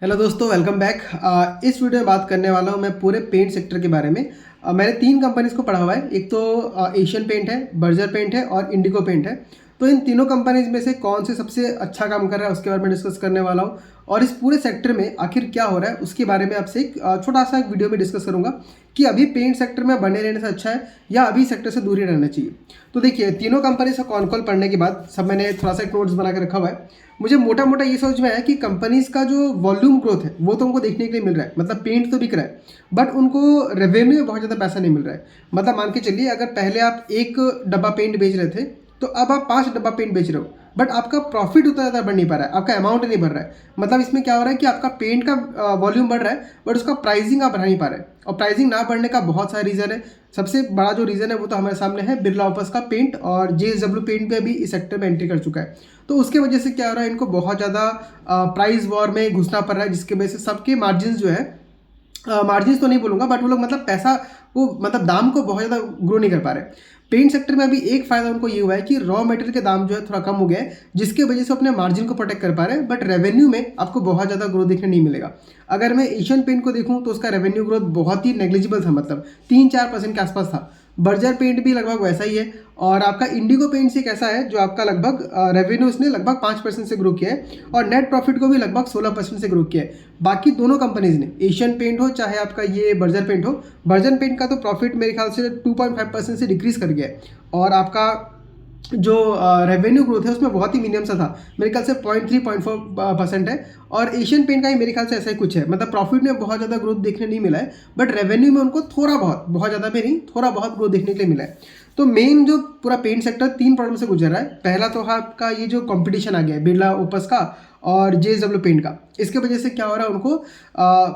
Hello दोस्तों, welcome back. इस video में बात करने वाला हूँ मैं पूरे पेंट सेक्टर के बारे में। मैंने तीन कंपनीज को पढ़ा हुआ है। एक तो एशियन पेंट है, बर्जर पेंट है और इंडिगो पेंट है। तो इन तीनों कंपनीज में से कौन से सबसे अच्छा काम कर रहा है उसके बारे में डिस्कस करने वाला हूँ, और इस पूरे सेक्टर में आखिर क्या हो रहा है उसके बारे में आपसे एक छोटा सा एक वीडियो में डिस्कस करूंगा कि अभी पेंट सेक्टर में बने रहने से अच्छा है या अभी सेक्टर से दूर ही रहना चाहिए। तो देखिए, तीनों कंपनी से कॉन कॉल पढ़ने के बाद सब मैंने थोड़ा सा एक नोट्स बना के रखा हुआ है। मुझे मोटा मोटा ये समझ में आया कि कंपनीज का जो वॉल्यूम ग्रोथ है वो तो उनको देखने के लिए मिल रहा है, मतलब पेंट तो बिक रहा है, बट उनको रेवेन्यू में बहुत ज़्यादा पैसा नहीं मिल रहा है। मतलब मान के चलिए, अगर पहले आप एक डब्बा पेंट बेच रहे थे तो अब आप 5 डब्बा पेंट बेच रहे हो, बट आपका प्रॉफिट उतना ज़्यादा बढ़ नहीं पा रहा है, आपका अमाउंट नहीं बढ़ रहा है। मतलब इसमें क्या हो रहा है कि आपका पेंट का वॉल्यूम बढ़ रहा है बट उसका प्राइसिंग आप बढ़ा नहीं पा रहे हैं। और प्राइसिंग ना बढ़ने का बहुत सारा रीज़न है। सबसे बड़ा जो रीज़न है वो तो हमारे सामने है, बिरला ऑपस का पेंट, और JSW पेंट पे भी इस सेक्टर में एंट्री कर चुका है। तो उसके वजह से क्या हो रहा है, इनको बहुत ज़्यादा प्राइस वॉर में घुसना पड़ रहा है, जिसकी वजह से सबके मार्जिन जो है, मार्जिन तो नहीं बोलूँगा बट वो लोग मतलब पैसा वो मतलब दाम को बहुत ज़्यादा ग्रो नहीं कर पा रहे। पेंट सेक्टर में अभी एक फ़ायदा उनको ये हुआ है कि रॉ मटेरियल के दाम जो है थोड़ा कम हो गया है, जिसके वजह से अपने मार्जिन को प्रोटेक्ट कर पा रहे हैं, बट रेवेन्यू में आपको बहुत ज़्यादा ग्रोथ देखने नहीं मिलेगा। अगर मैं एशियन पेंट को देखूँ तो उसका रेवेन्यू ग्रोथ बहुत ही नेग्लिजिबल था, मतलब 3-4% के आसपास था। बर्जर पेंट भी लगभग वैसा ही है, और आपका इंडिगो पेंट से कैसा है जो आपका लगभग रेवेन्यू उसने लगभग 5% से ग्रो किया है, और नेट प्रॉफिट को भी लगभग 16% से ग्रो किया है। बाकी दोनों कंपनीज ने, एशियन पेंट हो चाहे आपका ये बर्जर पेंट हो, बर्जर पेंट का तो प्रॉफिट मेरे ख्याल से 2.5% से डिक्रीज कर गया है, और आपका जो रेवेन्यू ग्रोथ है उसमें बहुत ही मिनिमम सा था, मेरे ख्याल से 0.3-0.4% है। और एशियन पेंट का ही मेरे ख्याल से ऐसा ही कुछ है, मतलब प्रॉफिट में बहुत ज़्यादा ग्रोथ देखने नहीं मिला है, बट रेवेन्यू में उनको थोड़ा बहुत, बहुत ज़्यादा भी नहीं, थोड़ा बहुत ग्रोथ देखने के लिए मिला है। तो मेन जो पूरा पेंट सेक्टर 3 प्रॉब्लम से गुजर रहा है। पहला तो आपका ये जो कंपटीशन आ गया है बिरला ओपस का और JSW पेंट का, इसके वजह से क्या हो रहा है, उनको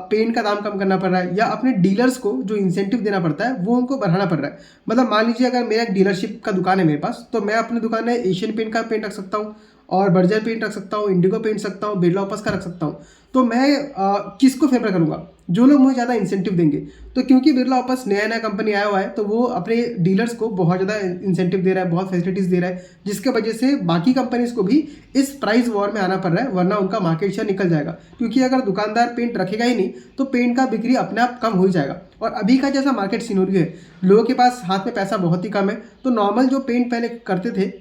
पेंट का दाम कम करना पड़ रहा है, या अपने डीलर्स को जो इंसेंटिव देना पड़ता है वो उनको बढ़ाना पड़ रहा है। मतलब मान लीजिए, अगर मेरा एक डीलरशिप का दुकान है मेरे पास, तो मैं अपनी दुकान में एशियन पेंट का पेंट रख सकता हूँ, और बर्जर पेंट रख सकता हूँ, इंडिगो पेंट सकता हूँ, बिरला ओपस का रख सकता हूँ। तो मैं किसको फेवर करूँगा? जो लोग मुझे ज़्यादा इंसेंटिव देंगे। तो क्योंकि बिरला ओपस नया नया कंपनी आया हुआ है, तो वो अपने डीलर्स को बहुत ज़्यादा इंसेंटिव दे रहा है, बहुत फैसिलिटीज़ दे रहा है, जिसके वजह से बाकी कंपनीज को भी इस प्राइस वॉर में आना पड़ रहा है, वरना उनका मार्केट शेयर निकल जाएगा। क्योंकि अगर दुकानदार पेंट रखेगा ही नहीं तो पेंट का बिक्री अपने आप कम हो ही जाएगा। और अभी का जैसा मार्केट सिनेरियो है, लोगों के पास हाथ में पैसा बहुत ही कम है, तो नॉर्मल जो पेंट पहले करते थे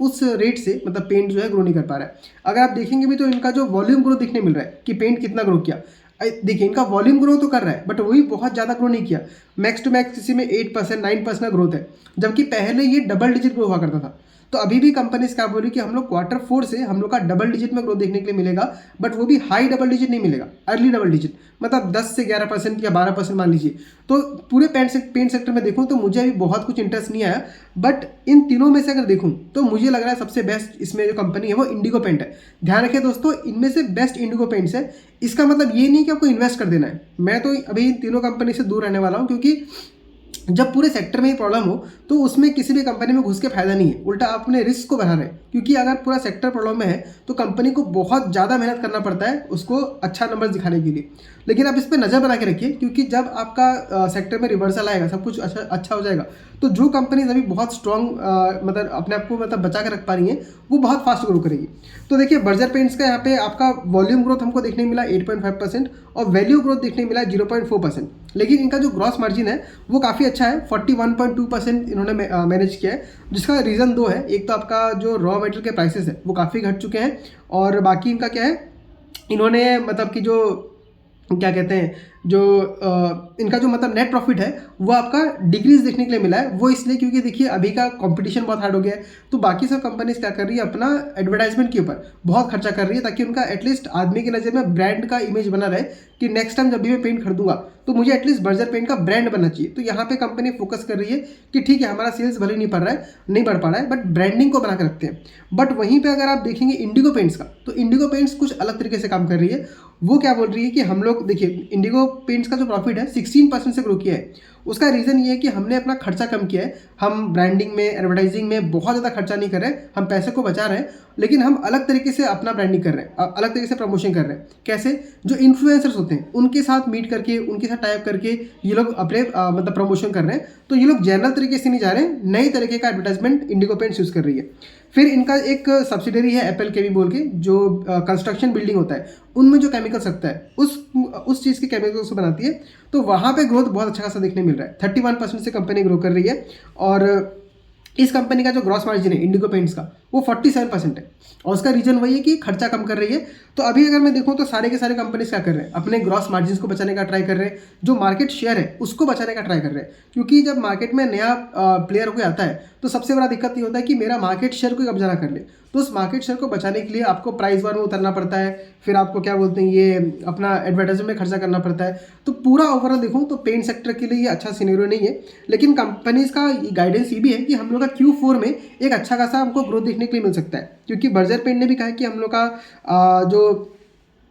उस रेट से मतलब पेंट जो है ग्रो नहीं कर पा रहा है। अगर आप देखेंगे भी तो इनका जो वॉल्यूम ग्रो दिखने मिल रहा है कि पेंट कितना ग्रो किया, देखिए इनका वॉल्यूम ग्रो तो कर रहा है बट वही बहुत ज़्यादा ग्रो नहीं किया। मैक्स टू मैक्स किसी में 8% 9% का ग्रोथ है, जबकि पहले ये डबल डिजिट ग्रो हुआ करता था। तो अभी भी कंपनीज क्या बोल रही कि हम लोग Q4 से हम लोग का डबल डिजिट में ग्रोथ देखने के लिए मिलेगा, बट वो भी हाई डबल डिजिट नहीं मिलेगा, अर्ली डबल डिजिट, मतलब 10 से 11% या 12% मान लीजिए। तो पूरे पेंट सेक्टर में देखूँ तो मुझे अभी बहुत कुछ इंटरेस्ट नहीं आया, बट इन तीनों में से अगर देखूँ तो मुझे लग रहा है सबसे बेस्ट इसमें जो कंपनी है वो इंडिगो पेंट है। ध्यान रखिए दोस्तों, इनमें से बेस्ट इंडिगो पेंट्स है। इसका मतलब ये नहीं कि आपको इन्वेस्ट कर देना है। मैं तो अभी इन तीनों कंपनी से दूर रहने वाला हूँ, क्योंकि जब पूरे सेक्टर में ही प्रॉब्लम हो तो उसमें किसी भी कंपनी में घुस के फायदा नहीं है, उल्टा आप अपने रिस्क को बढ़ा रहे हैं। क्योंकि अगर पूरा सेक्टर प्रॉब्लम में है तो कंपनी को बहुत ज़्यादा मेहनत करना पड़ता है उसको अच्छा नंबर दिखाने के लिए। लेकिन आप इस पर नज़र बना के रखिए, क्योंकि जब आपका सेक्टर में रिवर्सल आएगा, सब कुछ अच्छा हो जाएगा, तो जो कंपनीज अभी बहुत स्ट्रॉन्ग मतलब अपने आप को मतलब बचा के रख पा रही हैं, वो बहुत फास्ट ग्रो करेगी। तो देखिए, बर्जर पेंट्स का यहाँ पे आपका वॉल्यूम ग्रोथ हमको देखने मिला 8.5%, और वैल्यू ग्रोथ देखने मिला 0.4%। लेकिन इनका जो ग्रॉस मार्जिन है वो काफ़ी अच्छा है, 41.2% इन्होंने मैनेज किया है। जिसका रीज़न दो है, एक तो आपका जो रॉ मटेरियल के प्राइसेस है वो काफ़ी घट चुके हैं, और बाकी इनका क्या है, इन्होंने मतलब कि जो क्या कहते हैं, जो इनका जो मतलब नेट प्रॉफिट है वो आपका डिक्रीज देखने के लिए मिला है। वो इसलिए क्योंकि देखिए अभी का कंपटीशन बहुत हार्ड हो गया है, तो बाकी सब कंपनीज क्या कर रही है, अपना एडवर्टाइजमेंट के ऊपर बहुत खर्चा कर रही है, ताकि उनका एटलीस्ट आदमी की नज़र में ब्रांड का इमेज बना रहे कि नेक्स्ट टाइम जब भी मैं पेंट खरीदूंगा तो मुझे एटलीस्ट बर्जर पेंट का ब्रांड बनना चाहिए। तो यहाँ पे कंपनी फोकस कर रही है कि ठीक है, हमारा सेल्स भले नहीं बढ़ पा रहा है, बट ब्रांडिंग को बना के रखते हैं। बट वहीं पे अगर आप देखेंगे इंडिगो पेंट्स का, तो इंडिगो पेंट्स कुछ अलग तरीके से काम कर रही है। वो क्या बोल रही है कि हम लोग, देखिए इंडिगो पेंट्स का जो प्रॉफिट है 16% से ग्रो किया है, उसका रीज़न ये है कि हमने अपना खर्चा कम किया है। हम ब्रांडिंग में, एडवर्टाइजिंग में बहुत ज़्यादा खर्चा नहीं कर रहे हैं, हम पैसे को बचा रहे हैं, लेकिन हम अलग तरीके से अपना ब्रांडिंग कर रहे हैं, अलग तरीके से प्रमोशन कर रहे हैं। कैसे? जो इन्फ्लुएंसर्स होते हैं उनके साथ मीट करके, उनके साथ टाइप करके ये लोग अपने मतलब प्रमोशन कर रहे हैं। तो ये लोग जनरल तरीके से नहीं जा रहे हैं, नए तरीके का एडवर्टाइजमेंट इंडिगो पेंट्स यूज़ कर रही है। फिर इनका एक सब्सिडरी है एप्पल के भी बोल के, जो कंस्ट्रक्शन बिल्डिंग होता है उनमें जो केमिकल्स लगता है उस चीज़ के केमिकल्स को बनाती है। तो वहाँ पे ग्रोथ बहुत अच्छा खासा देखने मिल रहा है। 31% से कंपनी ग्रो कर रही है और इस कंपनी का जो ग्रॉस मार्जिन है इंडिगो पेंट्स का वो 47% है और उसका रीज़न वही है कि खर्चा कम कर रही है। तो अभी अगर मैं देखूँ तो सारे के सारे कंपनीज क्या कर रहे हैं, अपने ग्रॉस मार्जिन को बचाने का ट्राई कर रहे हैं, जो मार्केट शेयर है उसको बचाने का ट्राई कर रहे हैं। क्योंकि जब मार्केट में नया प्लेयर कोई आता है तो सबसे बड़ा दिक्कत ये होता है कि मेरा मार्केट शेयर कोई कब्जा ना कर ले। तो उस मार्केट शेयर को बचाने के लिए आपको प्राइस वार में उतरना पड़ता है, फिर आपको क्या बोलते हैं ये अपना एडवर्टाइजमेंट में खर्चा करना पड़ता है। तो पूरा ओवरऑल देखूँ तो पेंट सेक्टर के लिए ये अच्छा सिनेरियो नहीं है। लेकिन कंपनीज का गाइडेंस ये भी है कि हम लोग का Q4 में एक अच्छा खासा हमको ग्रोथ देखने के लिए मिल सकता है। क्योंकि बर्जर पेंट ने भी कहा है कि हम लोग का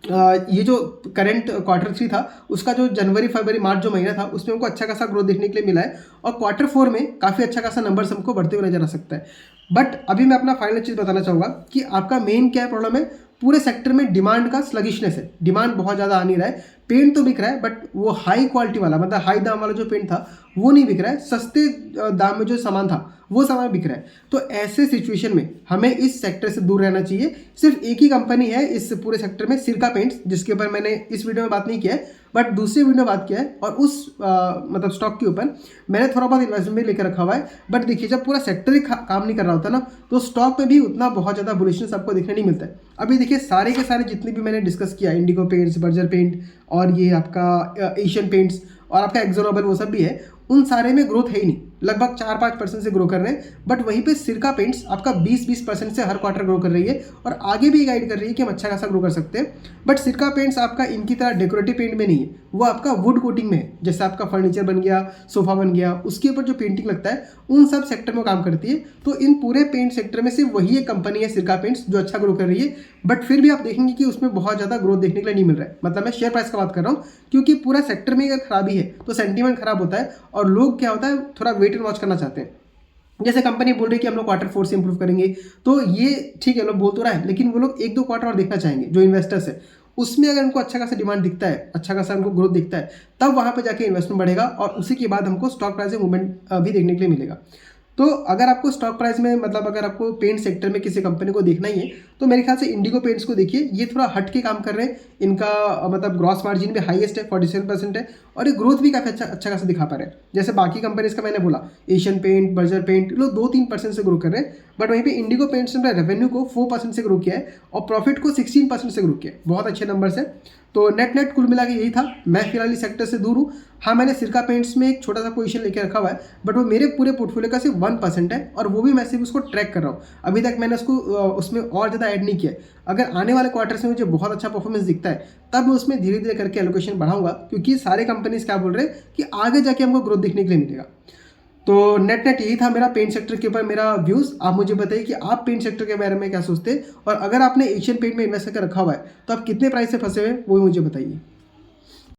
ये जो करंट Q3 था उसका जो जनवरी फरवरी मार्च जो महीना था उसमें हमको अच्छा खासा ग्रोथ देखने के लिए मिला है और Q4 में काफ़ी अच्छा खासा नंबर्स हमको बढ़ते हुए नजर आ सकता है। बट अभी मैं अपना फाइनल चीज़ बताना चाहूँगा कि आपका मेन क्या प्रॉब्लम है, पूरे सेक्टर में डिमांड का स्लगिशनेस है। डिमांड बहुत ज़्यादा आ नहीं रहा है, पेंट तो बिक रहा है बट वो हाई क्वालिटी वाला मतलब हाई दाम वाला जो पेंट था वो नहीं बिक रहा है, सस्ते दाम में जो सामान था वो सामान बिक रहा है। तो ऐसे सिचुएशन में हमें इस सेक्टर से दूर रहना चाहिए। सिर्फ एक ही कंपनी है इस पूरे सेक्टर में, सिरका पेंट्स, जिसके ऊपर मैंने इस वीडियो में बात नहीं किया है बट दूसरी वीडियो में बात किया है और उस मतलब स्टॉक के ऊपर मैंने थोड़ा बहुत इन्वेस्टमेंट लेकर रखा हुआ है। बट देखिए जब पूरा सेक्टर ही काम नहीं कर रहा होता ना तो स्टॉक में भी उतना बहुत ज़्यादा बुलिशनेस आपको देखने नहीं मिलता है। अभी देखिए सारे के सारे जितने भी मैंने डिस्कस किया, इंडिगो पेंट्स, बर्जर पेंट और ये आपका एशियन पेंट्स और आपका एक्जो नोबेल वो सब भी है, उन सारे में ग्रोथ है ही नहीं, लगभग 4-5% से ग्रो कर रहे हैं। बट वहीं पे सिरका पेंट्स आपका 20% से हर क्वार्टर ग्रो कर रही है और आगे भी गाइड कर रही है कि हम अच्छा खासा ग्रो कर सकते हैं। बट सिरका पेंट्स आपका इनकी तरह डेकोरेटिव पेंट में नहीं है, वो आपका वुड कोटिंग में है। जैसे आपका फर्नीचर बन गया, सोफा बन गया, उसके ऊपर जो पेंटिंग लगता है उन सब सेक्टर में काम करती है। तो इन पूरे पेंट सेक्टर में सिर्फ वही एक कंपनी है सिरका पेंट्स जो अच्छा ग्रो कर रही है। बट फिर भी आप देखेंगे कि उसमें बहुत ज़्यादा ग्रोथ देखने के लिए नहीं मिल रहा है। मतलब मैं शेयर प्राइस का बात कर रहा हूँ, क्योंकि पूरा सेक्टर में अगर खराबी है तो सेंटीमेंट खराब होता है और लोग क्या होता है थोड़ा वेट एंड वॉच करना चाहते हैं। जैसे कंपनी बोल रही है कि हम लोग Q4 से इंप्रूव करेंगे, तो ये ठीक है लोग बोल तो रहा है, लेकिन वो लोग 1-2 क्वार्टर और देखना चाहेंगे। जो इन्वेस्टर्स है उसमें अगर उनको अच्छा खासा डिमांड दिखता है, अच्छा खासा उनको ग्रोथ दिखता है, तब वहाँ पे जाके इन्वेस्टमेंट बढ़ेगा और उसी के बाद हमको स्टॉक प्राइस में मूवमेंट भी देखने के लिए मिलेगा। तो अगर आपको स्टॉक प्राइस में मतलब अगर आपको पेंट सेक्टर में किसी कंपनी को देखना ही है तो मेरे ख्याल से इंडिगो पेंट्स को देखिए। ये थोड़ा हट के काम कर रहे हैं, इनका मतलब ग्रॉस मार्जिन भी हाईएस्ट है, 47% है और ये ग्रोथ भी काफ़ी अच्छा खासा दिखा पा रहे हैं। जैसे बाकी कंपनीज का मैंने बोला, एशियन पेंट, बर्जर पेंट, लोग 2-3% से ग्रो कर रहे हैं। बट वहीं पे इंडिगो पेंट्स ने रेवेन्यू को 4% से ग्रो किया है और प्रॉफिट को 16% से ग्रो किया है। बहुत अच्छे नंबर्स है। तो नेट कुल मिला के यही था। मैं फिलहाल इस सेक्टर से दूर हूँ। हाँ, मैंने सिरका पेंट्स में एक छोटा सा पोजीशन लेके रखा हुआ है बट वो मेरे पूरे पोर्टफोलियो का सिर्फ 1% है और वो भी मैं सिर्फ उसको ट्रैक कर रहा हूँ। अभी तक मैंने उसको उसमें और ज़्यादा ऐड नहीं किया है। अगर आने वाले क्वार्टर्स में मुझे बहुत अच्छा परफॉर्मेंस दिखता है तब मैं उसमें धीरे धीरे करके एलोकेशन बढ़ाऊंगा, क्योंकि सारे कंपनीज क्या बोल रहे हैं कि आगे जाके हमको ग्रोथ देखने के लिए मिलेगा। तो नेट यही था मेरा पेंट सेक्टर के ऊपर मेरा व्यूज़। आप मुझे बताइए कि आप पेंट सेक्टर के बारे में क्या सोचते हैं और अगर आपने एशियन पेंट में इन्वेस्ट करके रखा हुआ है तो आप कितने प्राइस से फंसे हुए हैं वो भी मुझे बताइए।